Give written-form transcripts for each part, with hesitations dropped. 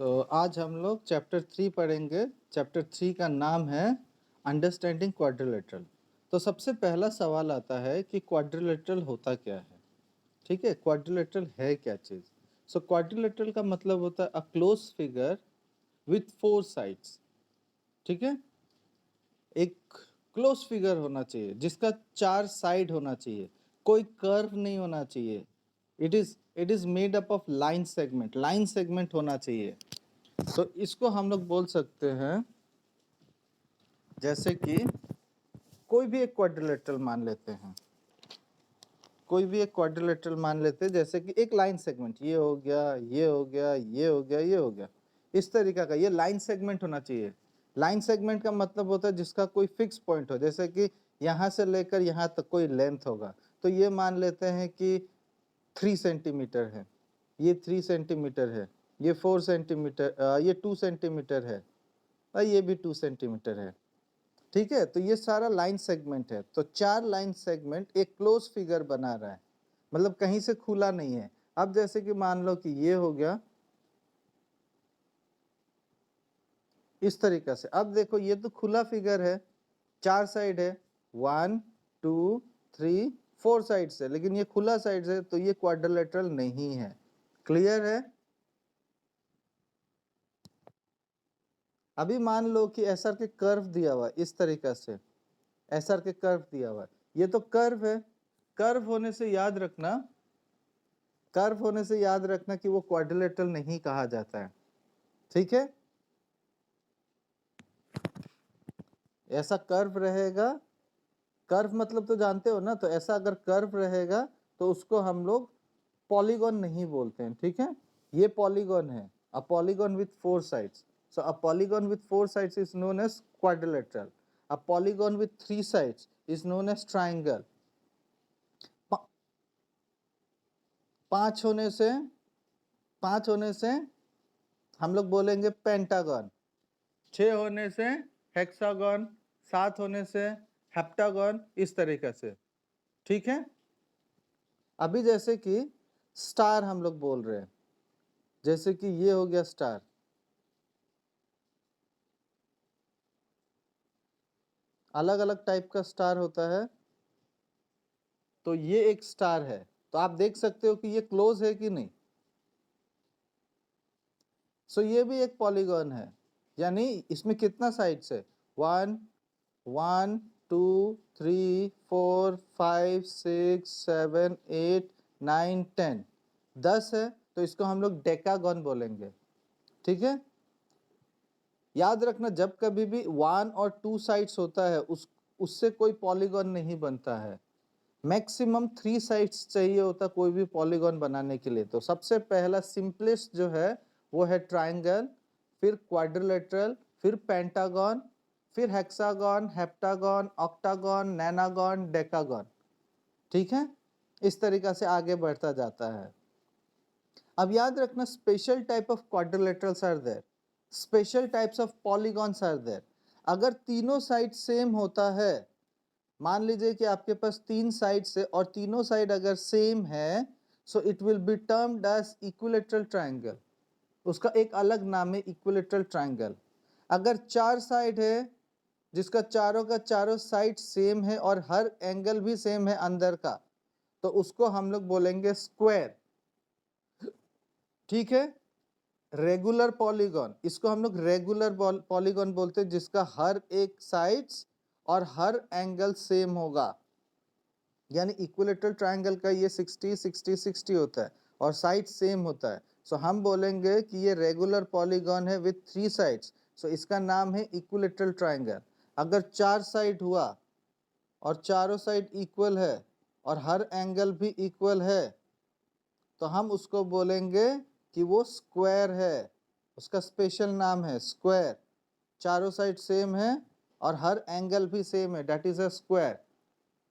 आज हम लोग चैप्टर 3 पढ़ेंगे। चैप्टर 3 का नाम है अंडरस्टैंडिंग क्वाड्रिलेटरल। तो सबसे पहला सवाल आता है कि क्वाड्रिलेटरल होता क्या है। ठीक है, क्वाड्रिलेटरल है क्या चीज़। क्वाड्रिलेटरल का मतलब होता है a close figure with 4 sides. ठीक है, एक क्लोज फिगर होना चाहिए जिसका 4 साइड होना चाहिए, कोई कर्व नहीं होना चाहिए। It is made up of line segment होना चाहिए। तो इसको हम लोग बोल सकते हैं, जैसे कि कोई भी एक क्वाड्रिलेटरल मान लेते हैं, जैसे कि एक लाइन सेगमेंट, ये हो गया, ये हो गया, ये हो गया, ये हो गया, इस तरीका का ये लाइन सेगमेंट होना चाहिए। लाइन सेगमेंट का मतलब होता है जिसका कोई फिक्स पॉइंट हो, जैसे कि यहाँ से लेकर यहाँ तक कोई लेंथ होगा। तो ये मान लेते हैं कि 3 सेंटीमीटर है, ये 3 सेंटीमीटर है, ये 4 सेंटीमीटर, ये 2 सेंटीमीटर है, और ये भी 2 सेंटीमीटर है। ठीक है, तो ये सारा लाइन सेगमेंट है। तो 4 लाइन सेगमेंट एक क्लोज फिगर बना रहा है, मतलब कहीं से खुला नहीं है। अब जैसे कि मान लो कि ये हो गया इस तरीके से। अब देखो ये तो खुला फिगर है, 4 साइड है, 1 2 3 4 साइड से, लेकिन ये खुला साइड से, तो ये क्वाड्रिलेटरल नहीं है। क्लियर है। अभी मान लो कि एसआर के कर्व दिया हुआ है इस तरीके से, एसआर के कर्व दिया हुआ है, ये तो कर्व है। कर्व होने से याद रखना कि वो क्वाड्रिलेटरल नहीं कहा जाता है। ठीक है, ऐसा कर्व रहेगा, कर्व मतलब तो जानते हो ना, तो ऐसा अगर कर्व रहेगा तो उसको हम लोग पॉलीगॉन नहीं बोलते हैं। ठीक है, ये पॉलीगॉन है, a polygon with 4 sides. So a polygon with 4 sides is known as quadrilateral. A polygon with 3 sides is known as triangle. 5 होने से हम लोग बोलेंगे पेंटागन, 6 होने से हेक्सागन, 7 होने से हेप्टागन, इस तरीके से। ठीक है, अभी जैसे कि स्टार हम लोग बोल रहे हैं, जैसे कि ये हो गया स्टार, अलग अलग टाइप का स्टार होता है। तो ये एक स्टार है, तो आप देख सकते हो कि ये क्लोज है कि नहीं। सो ये भी एक पॉलीगॉन है, यानी इसमें कितना साइड्स है, 1 1 2 3 4 5 6 7 8 9 10, 10 है, तो इसको हम लोग डेकागन बोलेंगे। ठीक है, याद रखना जब कभी भी 1 और 2 साइड्स होता है उससे कोई पॉलीगॉन नहीं बनता है। मैक्सिमम 3 साइड्स चाहिए होता कोई भी पॉलीगॉन बनाने के लिए। तो सबसे पहला सिंपलेस्ट जो है वो है ट्राइंगल, फिर क्वाड्रिलेटरल, फिर पेंटागन, फिर हेक्सागन, हेप्टागन, ऑक्टागन, नैनागन, डेकागन। ठीक है, इस तरीका से आगे बढ़ता जाता है। अब याद रखना special type of quadrilaterals are there, special types of polygons are there. अगर तीनों साइड सेम होता है, मान लीजिए कि आपके पास 3 साइड्स है और तीनों साइड अगर सेम है, so it will be termed as equilateral triangle. उसका एक अलग नाम है इक्विलेटरल ट्रायंगल। अगर 4 साइड है जिसका चारों का चारों साइड सेम है और हर एंगल भी सेम है अंदर का, तो उसको हम लोग बोलेंगे स्क्वायर। ठीक है, रेगुलर पॉलीगॉन, इसको हम लोग रेगुलर पॉलीगॉन बोलते हैं, जिसका हर एक साइड्स और हर एंगल सेम होगा। यानी इक्विलेटरल ट्रायंगल का ये 60 60 60 होता है और साइड सेम होता है। सो हम बोलेंगे कि ये रेगुलर पॉलीगॉन है विथ 3 साइड्स, सो इसका नाम है इक्विलेटरल ट्रायंगल। अगर 4 साइड हुआ और चारों साइड इक्वल है और हर एंगल भी इक्वल है, तो हम उसको बोलेंगे कि वो स्क्वायर है। उसका स्पेशल नाम है स्क्वायर। चारों साइड सेम है और हर एंगल भी सेम है, डेट इज अ स्क्वायर।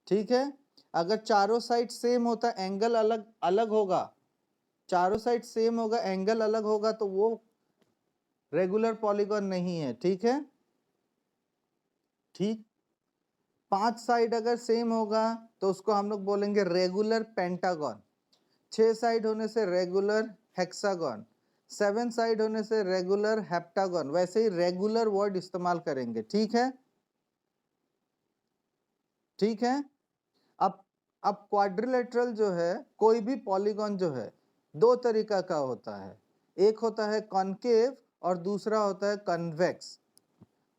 ठीक है, अगर चारों साइड सेम होता एंगल अलग अलग होगा, चारों साइड सेम होगा एंगल अलग होगा, तो वो रेगुलर पॉलीगॉन नहीं है। ठीक है, ठीक, 5 साइड अगर सेम होगा तो उसको हम लोग बोलेंगे रेगुलर पेंटागन। 6 साइड होने से रेगुलर हेक्सागन, 7 साइड होने से रेगुलर हेप्टागन, वैसे ही रेगुलर वर्ड इस्तेमाल करेंगे, ठीक है, ठीक है। अब अब क्वाड्रिलेटरल जो है, कोई भी पॉलीगॉन जो है दो तरीका का होता है, एक होता है कॉनकेव और दूसरा होता है कन्वेक्स।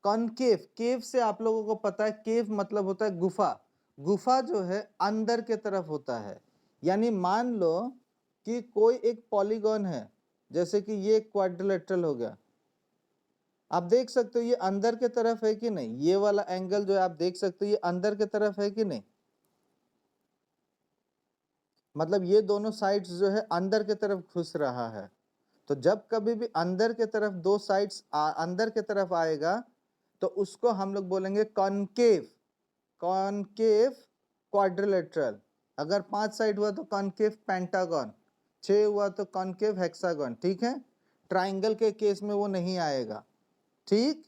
कॉनकेव, केव से आप लोगों को पता है, केव मतलब होता है गुफा, गुफा जो है अंदर के तरफ होता है। यानी मान लो कि कोई एक पॉलीगॉन है, जैसे कि ये क्वाड्रिलेटरल हो गया, आप देख सकते हो ये अंदर के तरफ है कि नहीं, ये वाला एंगल जो है आप देख सकते हो ये अंदर के तरफ है कि नहीं, मतलब ये दोनों साइड्स जो है अंदर के तरफ घुस रहा है। तो जब कभी भी अंदर के तरफ दो साइड्स अंदर के तरफ आएगा तो उसको हम लोग बोलेंगे कॉनकेव, कॉनकेव क्वाड्रिलेटरल। अगर 5 साइड हुआ तो कॉनकेव पेंटागन, 6 हुआ तो कॉनकेव हेक्सागन, ठीक है। ट्राइंगल के केस में वो नहीं आएगा, ठीक।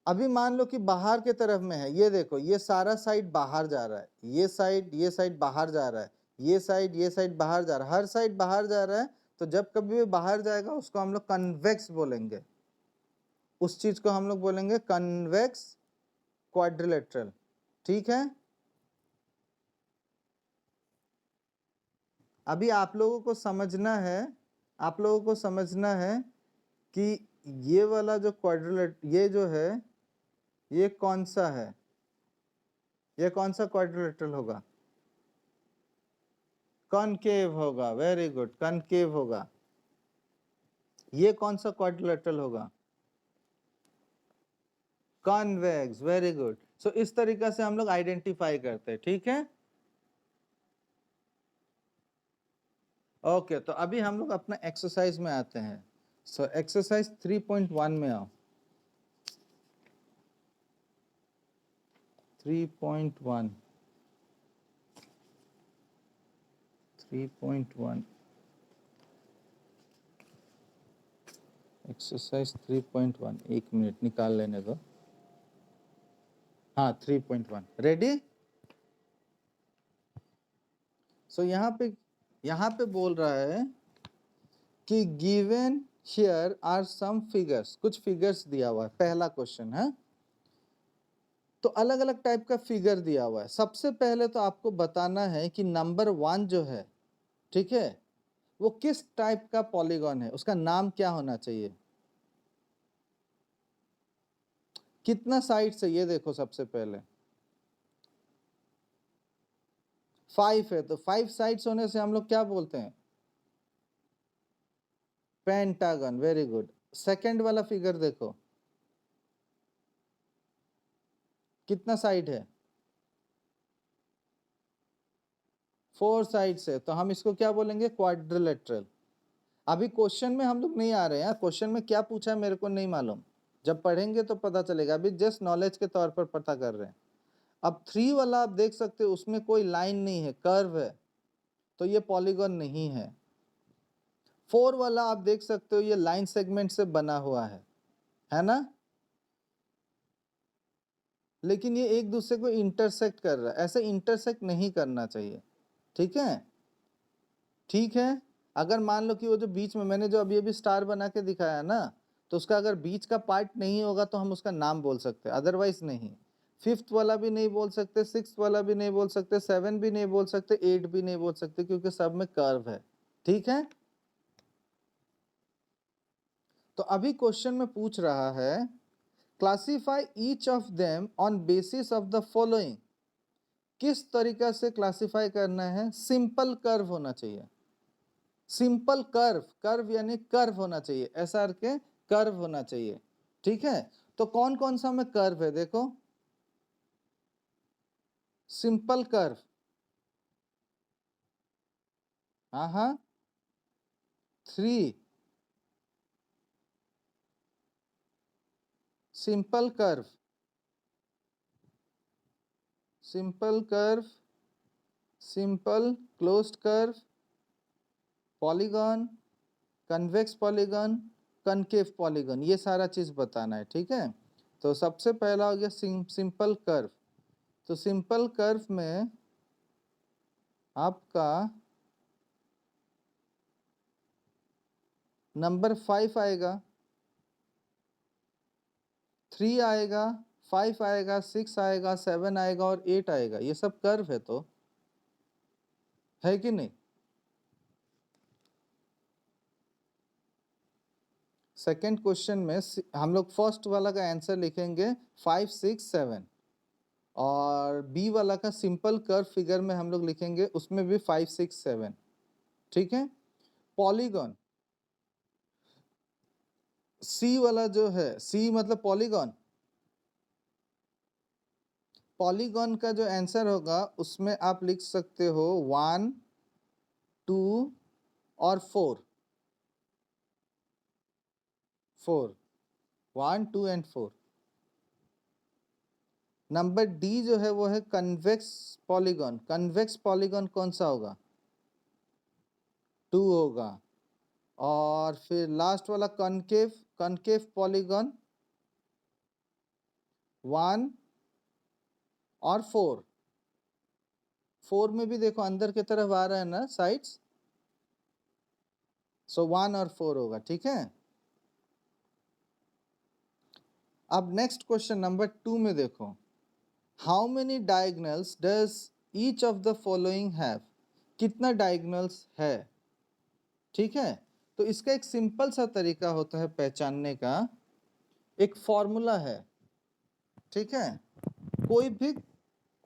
अभी मान लो कि बाहर के तरफ में है, ये देखो ये सारा साइड बाहर जा रहा है, ये साइड बाहर जा रहा है, ये साइड बाहर जा रहा है, हर साइड बाहर जा रहा है। तो जब कभी भी बाहर जाएगा उसको हम लोग कन्वेक्स बोलेंगे, उस चीज को हम लोग बोलेंगे कन्वेक्स क्वाड्रिलेटरल, ठीक है। अभी आप लोगों को समझना है, आप लोगों को समझना है कि ये वाला जो क्वाड्रिलेट, ये जो है ये कौन सा है, ये कौन सा क्वाड्रिलेटरल होगा, कॉनकेव होगा, वेरी गुड, कॉनकेव होगा। ये कौन सा क्वाड्रिलेटरल होगा, कॉन्वेक्स, वेरी गुड। सो इस तरीका से हम लोग आइडेंटिफाई करते हैं, ठीक है। ओके, तो अभी हम लोग अपना एक्सरसाइज में आते हैं। सो एक्सरसाइज 3.1 में आओ। 3.1 3.1 एक्सरसाइज 3.1, एक मिनट निकाल लेने दो। हाँ 3.1 रेडी। सो यहाँ पे बोल रहा है कि given here are some figures, कुछ फिगर्स दिया हुआ है, पहला क्वेश्चन है। तो अलग अलग टाइप का फिगर दिया हुआ है। सबसे पहले तो आपको बताना है कि नंबर 1 जो है, ठीक है, वो किस टाइप का पॉलीगॉन है, उसका नाम क्या होना चाहिए, कितना साइड्स है, ये देखो सबसे पहले 5 है, तो 5 साइड्स होने से हम लोग क्या बोलते हैं, पेंटागन, वेरी गुड। सेकंड वाला फिगर देखो कितना साइड है, 4 साइड्स है, तो हम इसको क्या बोलेंगे, क्वाड्रिलेटरल। अभी क्वेश्चन में हम लोग नहीं आ रहे हैं, क्वेश्चन में क्या पूछा है मेरे को नहीं मालूम, जब पढ़ेंगे तो पता चलेगा, अभी जस्ट नॉलेज के तौर पर पता कर रहे हैं। अब 3 वाला आप देख सकते हो उसमें कोई लाइन नहीं है, कर्व है, तो ये पॉलीगॉन नहीं है। 4 वाला आप देख सकते हो ये लाइन सेगमेंट से बना हुआ है ना, लेकिन ये एक दूसरे को इंटरसेक्ट कर रहा है, ऐसे इंटरसेक्ट नहीं करना चाहिए, ठीक है, ठीक है। अगर मान लो कि वो जो बीच में मैंने जो अभी अभी स्टार बना के दिखाया ना, तो उसका अगर बीच का पार्ट नहीं होगा तो हम उसका नाम बोल सकते हैं, अदरवाइज नहीं। 5th वाला भी नहीं बोल सकते, 6th वाला भी नहीं बोल सकते, 7 भी नहीं बोल सकते, 8 भी नहीं बोल सकते, क्योंकि सब में कर्व है, ठीक है। तो अभी क्वेश्चन में पूछ रहा है classify each of them on basis of the following, किस तरीका से क्लासिफाई करना है, सिंपल कर्व होना चाहिए, सिंपल कर्व, कर्व यानी कर्व होना चाहिए, ऐसा के कर्व होना चाहिए, ठीक है। तो कौन कौन सा में कर्व है देखो, सिंपल कर्व, हाँ हाँ 3, simple curve, simple curve, simple closed curve, polygon, convex polygon, concave polygon, ये सारा चीज बताना है, ठीक है। तो सबसे पहला हो गया सिंपल कर्व। तो सिंपल कर्व में आपका नंबर 5 आएगा, 3 आएगा, 5 आएगा, 6 आएगा, 7 आएगा और 8 आएगा। ये सब कर्व है तो, है कि नहीं? सेकेंड क्वेश्चन में हम लोग फर्स्ट वाला का आंसर लिखेंगे 5, 6, 7 और बी वाला का सिंपल कर्व फिगर में हम लोग लिखेंगे उसमें भी 5, 6, 7। ठीक है। पॉलीगॉन, सी वाला जो है, सी मतलब पॉलीगॉन, पॉलीगॉन का जो आंसर होगा उसमें आप लिख सकते हो 1, 2 और 4, 1, 2 एंड 4। नंबर डी जो है वो है कन्वेक्स पॉलीगॉन। कन्वेक्स पॉलीगॉन कौन सा होगा? 2 होगा। और फिर लास्ट वाला कॉनकेव, कॉनकेव पॉलीगॉन 1 और 4। 4 में भी देखो अंदर की तरफ आ रहा है ना साइड्स, सो 1 और 4 होगा। ठीक है। अब नेक्स्ट क्वेश्चन नंबर 2 में देखो, how many diagonals does each of the following have? कितना डायगोनल्स है? ठीक है। तो इसका एक सिंपल सा तरीका होता है पहचानने का, एक फॉर्मूला है। ठीक है।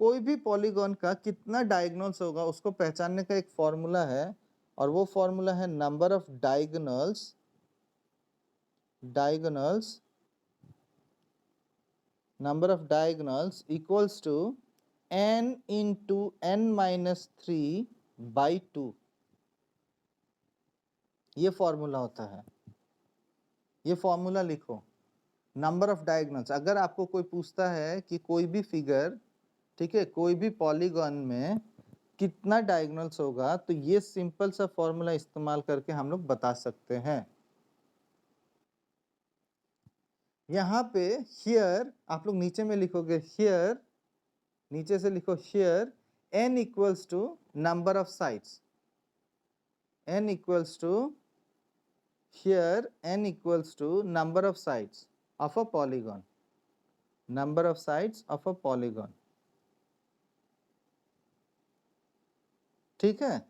कोई भी पॉलीगॉन का कितना डायगोनल्स होगा उसको पहचानने का एक फॉर्मूला है, और वो फॉर्मूला है number of diagonals number of diagonals equals to n into n minus 3 by 2। ये फॉर्मूला होता है, ये फॉर्मूला लिखो। नंबर ऑफ डायगोनल्स, अगर आपको कोई पूछता है कि कोई भी फिगर, ठीक है, कोई भी पॉलीगॉन में कितना डायगोनल्स होगा, तो ये सिंपल सा फॉर्मूला इस्तेमाल करके हम लोग बता सकते हैं। यहाँ पे हियर आप लोग नीचे में लिखोगे, हियर, नीचे से लिखो here n equals to number of sides, n equals to, here n equals to number of sides of a polygon, number of sides of a polygon। ठीक है।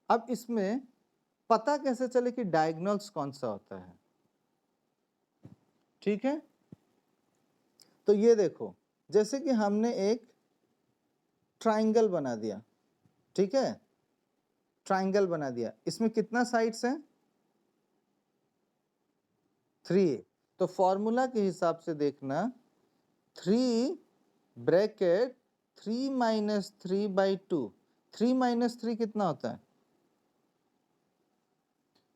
अब इसमें पता कैसे चले कि डायगोनल्स कौन सा होता है? ठीक है। तो ये देखो, जैसे कि हमने एक ट्राइंगल बना दिया, ठीक है, ट्राइंगल बना दिया, इसमें कितना साइड्स हैं? 3। तो फॉर्मूला के हिसाब से देखना, 3 ब्रैकेट 3 माइनस 3 बाई 2, 3 माइनस 3 कितना होता है?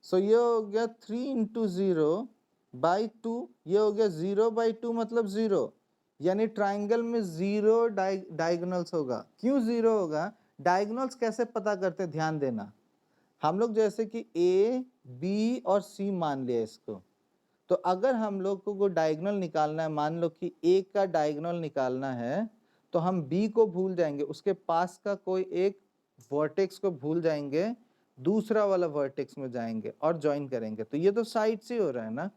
सो ये हो गया 3 इंटू 0 बाई 2, ये हो गया 0 बाई 2 मतलब 0, यानी ट्राइंगल में 0 डायगोनल्स होगा। क्यों 0 होगा? डायगोनल्स कैसे पता करते हैं, ध्यान देना। हम लोग जैसे कि ए, बी और सी मान लिया इसको, तो अगर हम लोग को डायगोनल निकालना है, मान लो कि ए का डायगोनल निकालना है, तो हम बी को भूल जाएंगे, उसके पास का कोई एक वर्टेक्स को भूल जाएंगे, दूसरा वाला वर्टेक्स में जाएंगे और ज्वाइन करेंगे, तो ये तो साइड से हो रहा है ना।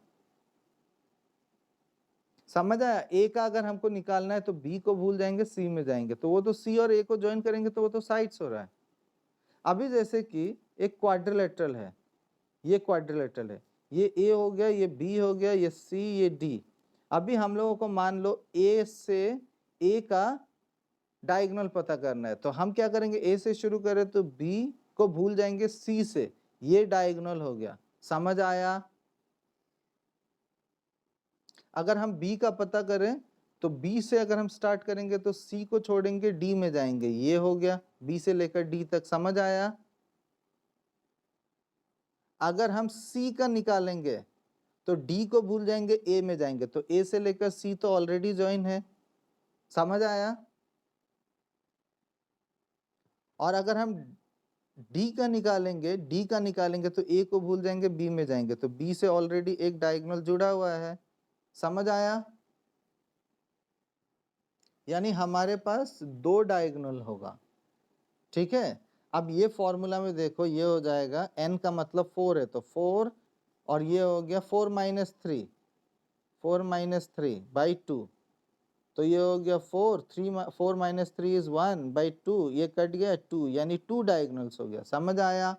समझ आया? ए का अगर हमको निकालना है तो बी को भूल जाएंगे, सी में जाएंगे, तो वो तो सी और ए को ज्वाइन करेंगे, तो वो तो साइड्स हो रहा है। अभी जैसे कि एक क्वाड्रिलेटरल है, ये क्वाड्रिलेटरल है, ये ए हो गया, ये बी हो गया, ये सी, ये डी। अभी हम लोगों को मान लो ए से ए का डायगोनल पता करना है, तो हम क्या करेंगे, ए से शुरू करें तो बी को भूल जाएंगे सी से, ये डायगोनल हो गया। समझ आया? अगर हम बी का पता करें तो बी से अगर हम स्टार्ट करेंगे तो सी को छोड़ेंगे, डी में जाएंगे, ये हो गया बी से लेकर डी तक। समझ आया? अगर हम सी का निकालेंगे तो डी को भूल जाएंगे, ए में जाएंगे, तो ए से लेकर सी तो ऑलरेडी ज्वाइन है। समझ आया? और अगर हम डी का निकालेंगे तो ए को भूल जाएंगे, बी में जाएंगे, तो बी से ऑलरेडी एक डायगोनल जुड़ा हुआ है। समझ आया? यानी हमारे पास 2 डायगोनल होगा। ठीक है। अब ये फॉर्मूला में देखो, ये हो जाएगा n का मतलब 4 है तो 4, और ये हो गया 4 माइनस 3, 4 माइनस 3 बाई 2, तो ये हो गया 4 माइनस 3 इज 1 बाई 2, ये कट गया 2, यानी 2 डायगोनल्स हो गया। समझ आया?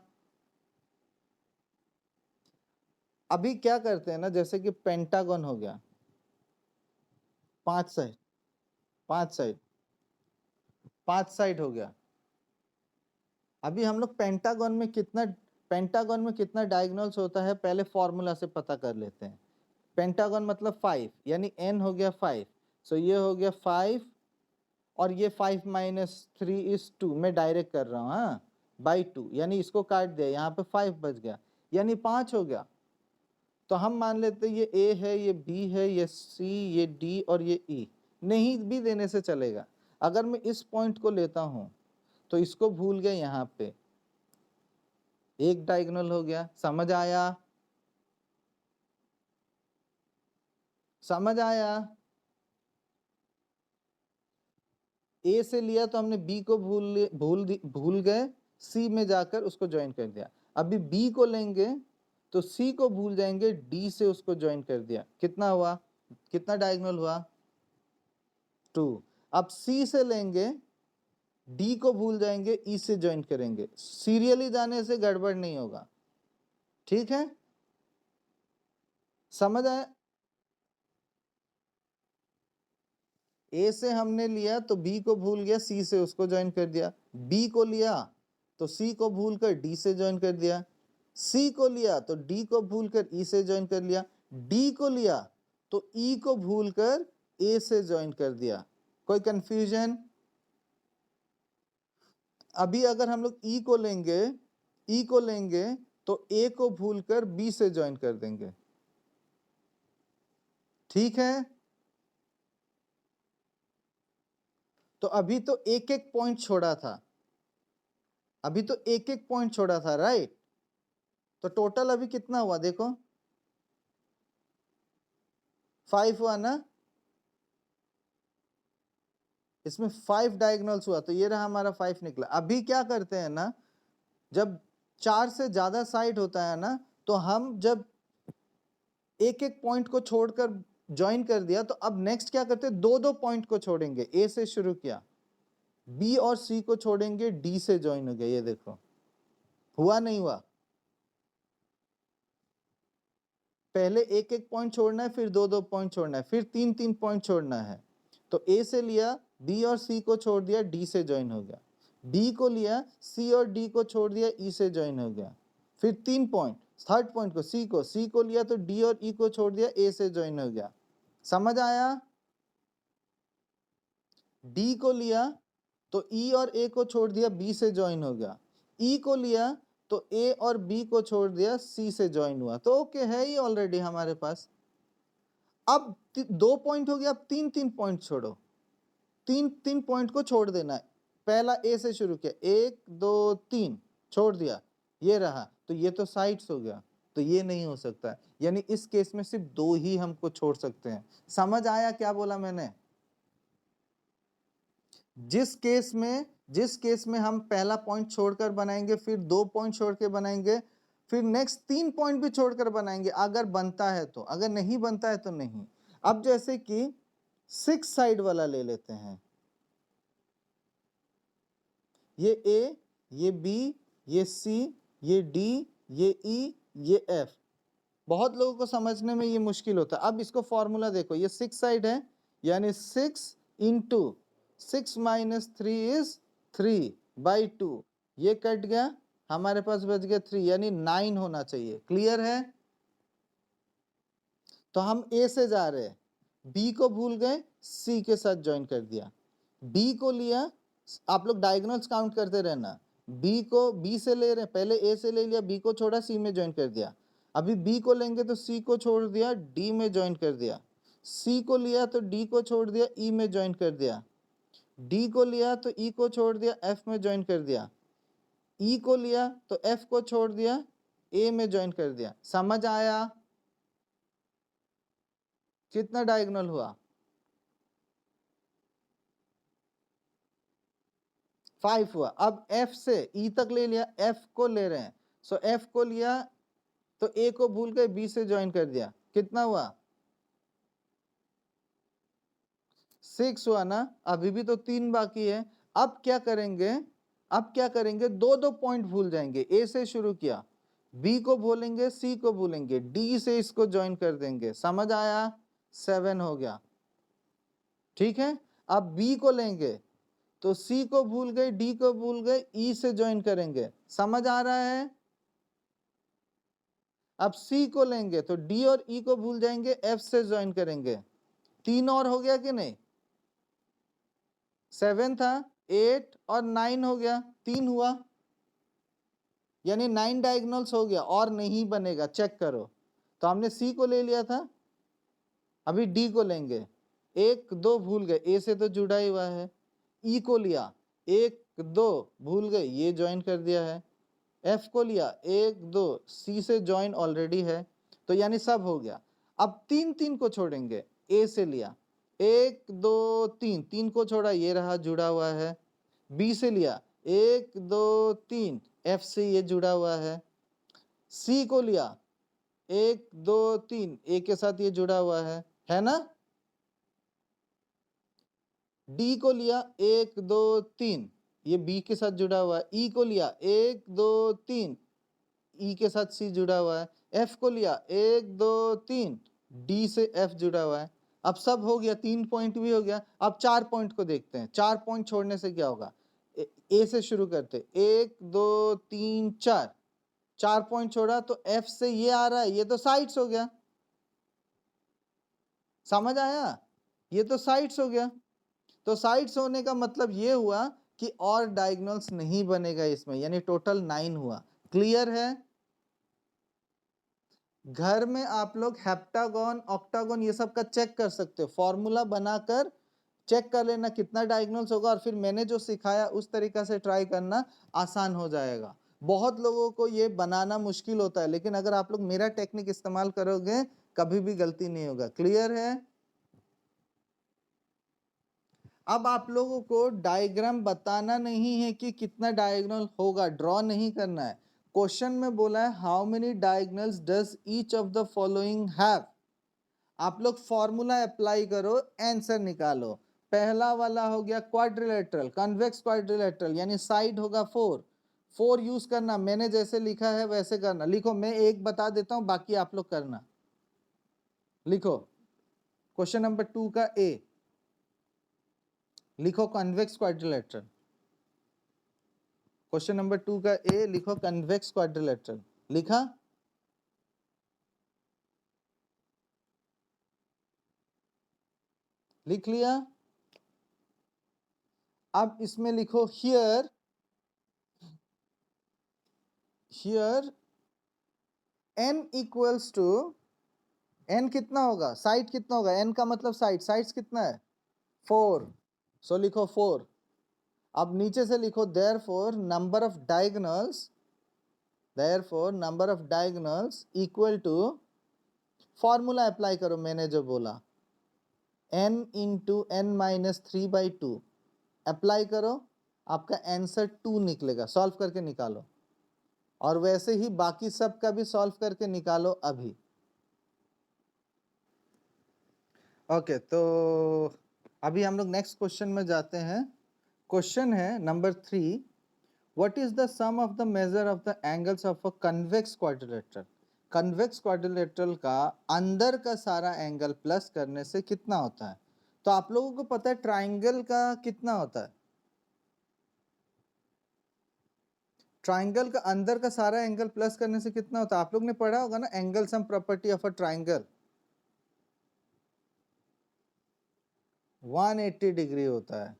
अभी क्या करते हैं ना, जैसे कि पेंटागन हो गया, 5 साइड, 5 साइड, 5 साइड हो गया। अभी हम लोग पेंटागन में कितना डायगोनल्स होता है पहले फॉर्मूला से पता कर लेते हैं। पेंटागन मतलब 5, यानी n हो गया 5, सो ये हो गया 5, और ये 5 माइनस 3 इज 2, मैं डायरेक्ट कर रहा हूँ, हाँ, बाई 2, यानी इसको काट दिया, यहाँ पे 5 बच गया, यानी 5 हो गया। तो हम मान लेते हैं ये A है, ये B है, ये C, ये D और ये E, नहीं भी देने से चलेगा। अगर मैं इस पॉइंट को लेता हूं तो इसको भूल गए, यहाँ पे एक डायगोनल हो गया। समझ आया? समझ आया? A से लिया तो हमने B को भूल गए, C में जाकर उसको ज्वाइन कर दिया। अभी B को लेंगे तो C को भूल जाएंगे, D से उसको ज्वाइन कर दिया। कितना हुआ? कितना डायगोनल हुआ? 2। अब C से लेंगे, D को भूल जाएंगे, E से ज्वाइन करेंगे। सीरियली जाने से गड़बड़ नहीं होगा, ठीक है? समझ आया? A से हमने लिया तो B को भूल गया, C से उसको ज्वाइन कर दिया। B को लिया तो C को भूल कर D से ज्वाइन कर दिया। C को लिया तो D को भूल कर E से ज्वाइन कर लिया। D को लिया तो E को भूल कर A से ज्वाइन कर दिया। कोई कंफ्यूजन? अभी अगर हम लोग E को लेंगे तो A को भूलकर B से ज्वाइन कर देंगे, ठीक है? तो अभी तो एक एक पॉइंट छोड़ा था, अभी तो एक एक पॉइंट छोड़ा था, राइट? तो टोटल अभी कितना हुआ देखो, 5 हुआ ना? इसमें 5 डायगोनल्स हुआ, तो ये रहा हमारा 5 निकला। अभी क्या करते हैं ना, जब 4 से ज्यादा साइड होता है ना, तो हम जब एक एक पॉइंट को छोड़कर ज्वाइन कर दिया, तो अब नेक्स्ट क्या करते हैं, दो दो पॉइंट को छोड़ेंगे। ए से शुरू किया, बी और सी को छोड़ेंगे, डी से ज्वाइन हो गया। ये देखो, हुआ नहीं हुआ? पहले एक एक पॉइंट छोड़ना है, फिर दो दो पॉइंट छोड़ना है, फिर तीन तीन पॉइंट छोड़ना है। तो ए से लिया, बी और सी को छोड़ दिया, डी से ज्वाइन हो गया। बी को लिया, सी और डी को छोड़ दिया, ई से ज्वाइन हो गया। फिर 3 पॉइंट, थर्ड पॉइंट को सी को लिया तो डी और ई को छोड़ दिया, ए से ज्वाइन हो गया। समझ आया? डी को लिया तो ई और ए को छोड़ दिया, बी से ज्वाइन हो गया। ई को लिया तो ए और बी को छोड़ दिया, सी से ज्वाइन हुआ। तो ओके है ही ऑलरेडी हमारे पास। अब 2 पॉइंट हो गया, अब 3 3 पॉइंट छोड़ो, 3 3 पॉइंट को छोड़ देना है। पहला ए से शुरू किया, 1 2 3 छोड़ दिया, ये रहा। तो ये तो साइड्स हो गया, तो ये नहीं हो सकता, यानी इस केस में सिर्फ 2 ही हमको छोड़ सकते हैं। समझ आया क्या बोला मैंने? जिस केस में हम पहला पॉइंट छोड़कर बनाएंगे, फिर 2 पॉइंट छोड़ के बनाएंगे, फिर नेक्स्ट 3 पॉइंट भी छोड़कर बनाएंगे, अगर बनता है तो, अगर नहीं बनता है तो नहीं। अब जैसे कि 6 साइड वाला ले लेते हैं, ये ए, ये बी, ये सी, ये डी, ये ई, ये एफ। बहुत लोगों को समझने में ये मुश्किल होता है। अब इसको फॉर्मूला देखो, ये 6 साइड है, यानी 6 इंटू 6 माइनस 3 इज 3 बाई 2, ये कट गया, हमारे पास बच गया 3, यानी 9 होना चाहिए। क्लियर है? तो हम ए से जा रहे हैं, बी को भूल गए, सी के साथ ज्वाइन कर दिया। बी को लिया, आप लोग डायगोनल्स काउंट करते रहना। बी से ले रहे हैं, पहले ए से ले लिया, बी को छोड़ा, सी में ज्वाइन कर दिया। अभी बी को लेंगे तो सी को छोड़ दिया, डी में ज्वाइन कर दिया। सी को लिया तो डी को छोड़ दिया, ई में ज्वाइन कर दिया। डी को लिया तो ई को छोड़ दिया, एफ में ज्वाइन कर दिया। ई को लिया तो एफ को छोड़ दिया, ए में ज्वाइन कर दिया। समझ आया? कितना डायगोनल हुआ? 5 हुआ। अब F से E तक ले लिया, F को ले रहे हैं, सो F को लिया तो A को भूल गए, B से ज्वाइन कर दिया, कितना हुआ? 6 हुआ ना। अभी भी तो 3 बाकी है। अब क्या करेंगे, अब क्या करेंगे, दो दो पॉइंट भूल जाएंगे। A से शुरू किया, B को भूलेंगे, C को भूलेंगे, D से इसको ज्वाइन कर देंगे, समझ आया? 7 हो गया, ठीक है। अब B को लेंगे तो C को भूल गए, D को भूल गए, E से ज्वाइन करेंगे, समझ आ रहा है? अब C को लेंगे तो D और E को भूल जाएंगे, F से ज्वाइन करेंगे। 3 और हो गया कि नहीं? 7 था, 8 और 9 हो गया, 3 हुआ, यानी 9 डायगोनल्स हो गया। और नहीं बनेगा, चेक करो। तो हमने C को ले लिया था, अभी D को लेंगे। 1 2 भूल गए, A से तो जुड़ा ही हुआ है। E को लिया, 1 2 भूल गए, ये ज्वाइन कर दिया है। F को लिया, 1 2, C से ज्वाइन ऑलरेडी है, तो यानी सब हो गया। अब 3 3 को छोड़ेंगे, A से लिया, 1 2 3, 3 को छोड़ा, ये रहा जुड़ा हुआ है। B से लिया, 1 2 3, F से ये जुड़ा हुआ है। C को लिया, 1 2 3, A के साथ ये जुड़ा हुआ है ना। D को लिया, 1 2 3, ये B के साथ जुड़ा हुआ है। E को लिया, 1 2 3, E के साथ C जुड़ा हुआ है। F को लिया, 1 2 3, D से F जुड़ा हुआ है। अब सब हो गया, 3 पॉइंट भी हो गया। अब 4 पॉइंट को देखते हैं, 4 पॉइंट छोड़ने से क्या होगा। A से शुरू करते, 1 2 3 4, 4 पॉइंट छोड़ा तो F से ये आ रहा है, ये तो साइड्स हो गया, समझ आया? ये तो साइड्स हो गया। तो साइड्स होने का मतलब ये हुआ कि और डायगोनल्स नहीं बनेगा इसमें, यानी टोटल 9 हुआ। क्लियर है? घर में आप लोग हेप्टागोन ऑक्टागोन ये सब का चेक कर सकते हो, फॉर्मूला बनाकर चेक कर लेना कितना डायगोनल्स होगा, और फिर मैंने जो सिखाया उस तरीका से ट्राई करना, आसान हो जाएगा। बहुत लोगों को ये बनाना मुश्किल होता है, लेकिन अगर आप लोग मेरा टेक्निक इस्तेमाल करोगे कभी भी गलती नहीं होगा। क्लियर है? अब आप लोगों को डायग्राम बताना नहीं है कि कितना डायगोनल होगा, ड्रॉ नहीं करना है। क्वेश्चन में बोला है how many diagonals does each of the following have. आप लोग फॉर्मूला अप्लाई करो, आंसर निकालो। पहला वाला हो गया क्वाड्रिलेटरल, कन्वेक्स क्वाड्रिलेटरल, यानी साइड होगा 4। 4 यूज करना, मैंने जैसे लिखा है वैसे करना। लिखो, मैं एक बता देता हूं, बाकी आप लोग करना। लिखो क्वेश्चन नंबर 2 का ए, लिखो कन्वेक्स क्वाड्रिलेटरल। क्वेश्चन नंबर 2 का ए लिखो कन्वेक्स क्वाड्रिलेटरल। लिखा? लिख लिया? अब इसमें लिखो here, here n equals to, n कितना होगा, साइड कितना होगा, n का मतलब साइड, साइड्स कितना है 4, सो लिखो 4। अब नीचे से लिखो therefore number of diagonals, therefore number of diagonals equal to, formula apply करो मैंने जो बोला, n into n minus 3/2 apply करो, आपका आंसर 2 निकलेगा। सॉल्व करके निकालो, और वैसे ही बाकी सब का भी सॉल्व करके निकालो अभी। ओके, तो अभी हम लोग नेक्स्ट क्वेश्चन में जाते हैं। क्वेश्चन है number 3, what is the sum of the measure of the angles of a convex quadrilateral. Convex quadrilateral का अंदर का सारा एंगल प्लस करने से कितना होता है। तो आप लोगों को पता है ट्राइंगल का कितना होता है, ट्राइंगल का अंदर का सारा एंगल प्लस करने से कितना होता है। आप लोग ने पढ़ा होगा ना, angle sum property of a triangle 180 degree होता है।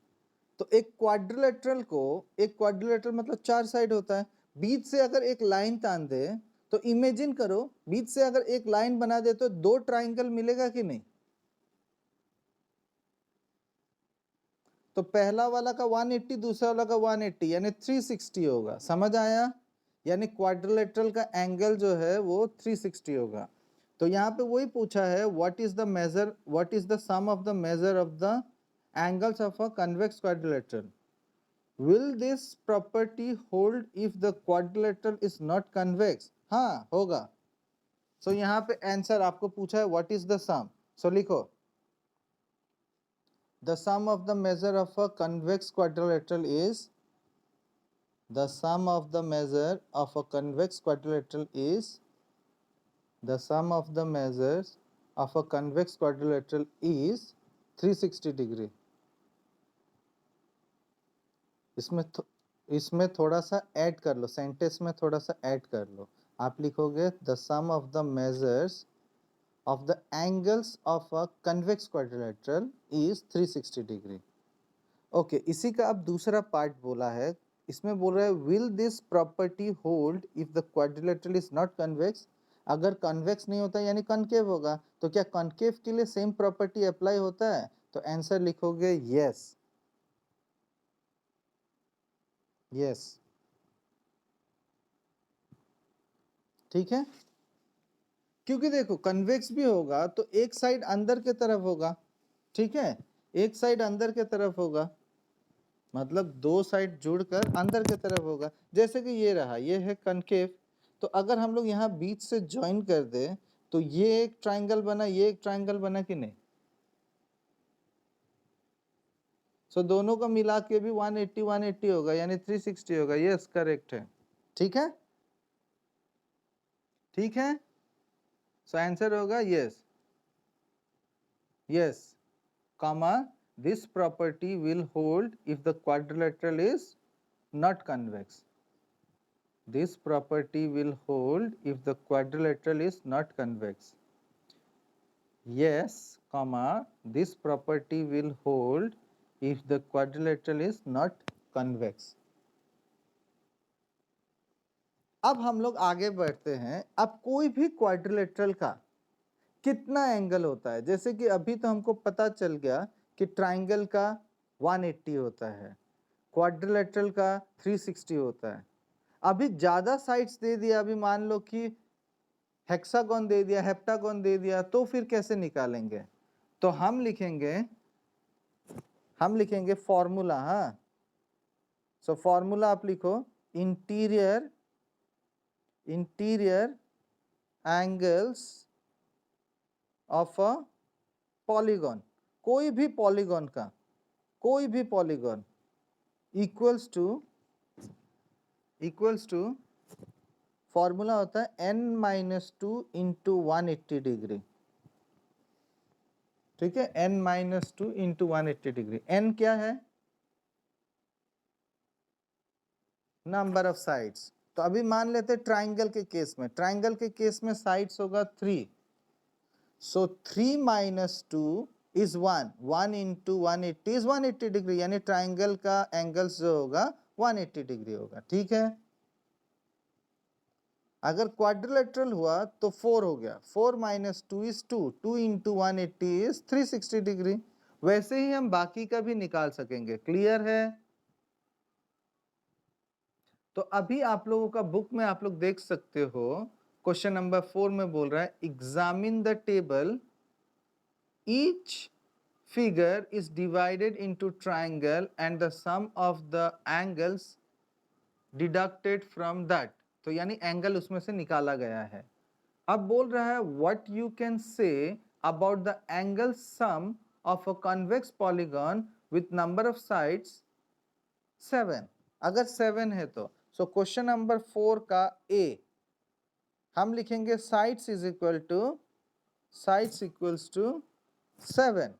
तो एक क्वाड्रिलेटरल को, एक क्वाड्रिलेटरल मतलब 4 साइड होता है, बीच से अगर एक लाइन तान दे, तो इमेजिन करो बीच से अगर एक लाइन बना दे तो 2 ट्राइंगल मिलेगा कि नहीं। तो पहला वाला का 180, दूसरा वाला का 180, यानी 360 होगा, समझ आया। यानी क्वाड्रिलेटरल का एंगल जो है वो 360 होगा। तो यहाँ पे वही पूछा है, what is the measure, what is the sum of the measure of the angles of a convex quadrilateral. Will this property hold if the quadrilateral is not convex? हाँ होगा। सो यहाँ पे आंसर आपको पूछा है what is the sum, so लिखो the sum of the measure of a convex quadrilateral is, the sum of the measure of a convex quadrilateral is, the sum of the measures of a convex quadrilateral is 360 degree। इसमें थोड़ा सा add कर लो, sentence में थोड़ा सा add कर लो। आप लिखोगे the sum of the measures of the angles of a convex quadrilateral is 360 degree. Okay, इसी का अब दूसरा पार्ट बोला है। इसमें बोल रहा है will this property hold if the quadrilateral is not convex? अगर कन्वेक्स नहीं होता यानी कॉनकेव होगा, तो क्या कॉनकेव के लिए सेम प्रॉपर्टी अप्लाई होता है? तो आंसर लिखोगे यस, यस। ठीक है, क्योंकि देखो कन्वेक्स भी होगा तो एक साइड अंदर के तरफ होगा, ठीक है, एक साइड अंदर के तरफ होगा, मतलब दो साइड जुड़कर अंदर की तरफ होगा। जैसे कि ये रहा, ये है कनकेव, तो अगर हम लोग यहाँ बीच से ज्वाइन कर दे तो ये एक ट्रायंगल बना, ये एक ट्रायंगल बना कि नहीं? सो दोनों का मिला के भी 180 180 होगा, यानी 360 होगा। यस करेक्ट है। ठीक है, ठीक है, सो आंसर होगा yes, yes, comma this property will hold if the quadrilateral is not convex, this property will hold if the quadrilateral is not convex, yes, comma this property will hold if the quadrilateral is not convex। अब हम लोग आगे बढ़ते हैं। अब कोई भी quadrilateral का कितना एंगल होता है? जैसे कि अभी तो हमको पता चल गया कि ट्राइंगल का 180 होता है, क्वाड्रिलेटरल का 360 होता है। अभी ज्यादा साइड्स दे दिया, अभी मान लो कि हेक्सागोन दे दिया, हेप्टागोन दे दिया, तो फिर कैसे निकालेंगे? तो हम लिखेंगे फॉर्मूला। हाँ, सो फॉर्मूला आप लिखो interior angles of a polygon, कोई भी पॉलीगॉन का, कोई भी पॉलीगॉन इक्वल्स टू फॉर्मूला होता है n-2 इंटू 180 डिग्री। ठीक है, n-2 इंटू 180 डिग्री। n क्या है? Number of sides. तो अभी मान लेते हैं ट्राइंगल के केस में, ट्राइंगल के केस में साइड्स होगा 3, सो 3 minus 2 is 1, 1 into 180 is 180 degree, यानी ट्राइंगल का एंगल्स जो होगा 180 डिग्री होगा। ठीक है, अगर क्वाड्रिलेटरल हुआ तो 4 हो गया, 4 minus 2 is 2, 2 into 180 is 360 degree. वैसे ही हम बाकी का भी निकाल सकेंगे। क्लियर है? तो अभी आप लोगों का बुक में आप लोग देख सकते हो, क्वेश्चन नंबर 4 में बोल रहा है examine the table, each figure is divided into triangle and the sum of the angles deducted from that, तो यानी एंगल उसमें से निकाला गया है। अब बोल रहा है what you can say about the angle sum of a convex polygon with number of sides 7, अगर 7 है तो सो क्वेश्चन नंबर 4 का ए हम लिखेंगे sides is equal to 7,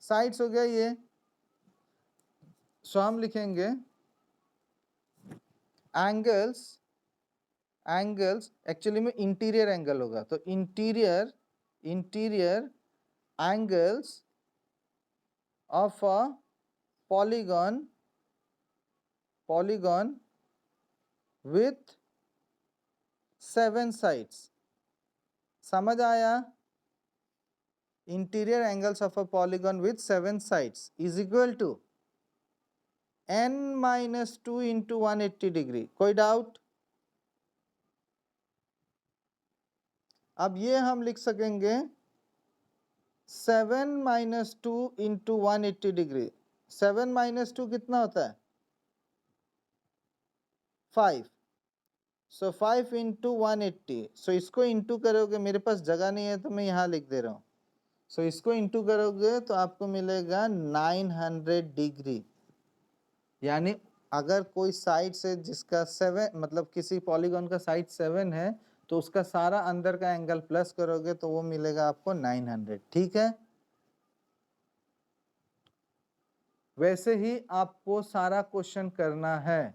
sides हो गया ये, सो हम लिखेंगे एंगल्स एक्चुअली में इंटीरियर एंगल होगा, तो interior angles of a polygon with 7 sides. समझ आया? Interior angles of a polygon with 7 sides is equal to n-2 into 180 degree. कोई डाउट? अब ये हम लिख सकेंगे 7 माइनस 2 इंटू 180 डिग्री। 7 माइनस 2 कितना होता है? 5, सो 5 इंटू 180, सो इसको इंटू करोगे, मेरे पास जगह नहीं है तो मैं यहाँ लिख दे रहा हूँ, सो इसको इंटू करोगे तो आपको मिलेगा 900 डिग्री। यानी अगर कोई साइड से जिसका 7 मतलब किसी पॉलीगॉन का साइड 7 है तो उसका सारा अंदर का एंगल प्लस करोगे तो वो मिलेगा आपको 900। ठीक है, वैसे ही आपको सारा क्वेश्चन करना है।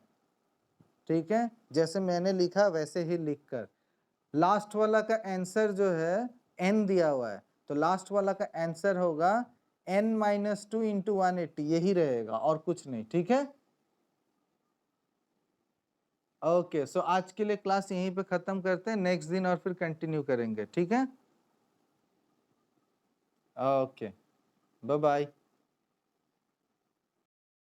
ठीक है, जैसे मैंने लिखा वैसे ही लिखकर लास्ट वाला का आंसर जो है n दिया हुआ है, तो लास्ट वाला का आंसर होगा n माइनस 2 इंटू 180, यही रहेगा और कुछ नहीं। ठीक है, ओके, सो आज के लिए क्लास यहीं पे खत्म करते हैं, नेक्स्ट दिन और फिर कंटिन्यू करेंगे। ठीक है, ओके, बाय बाय।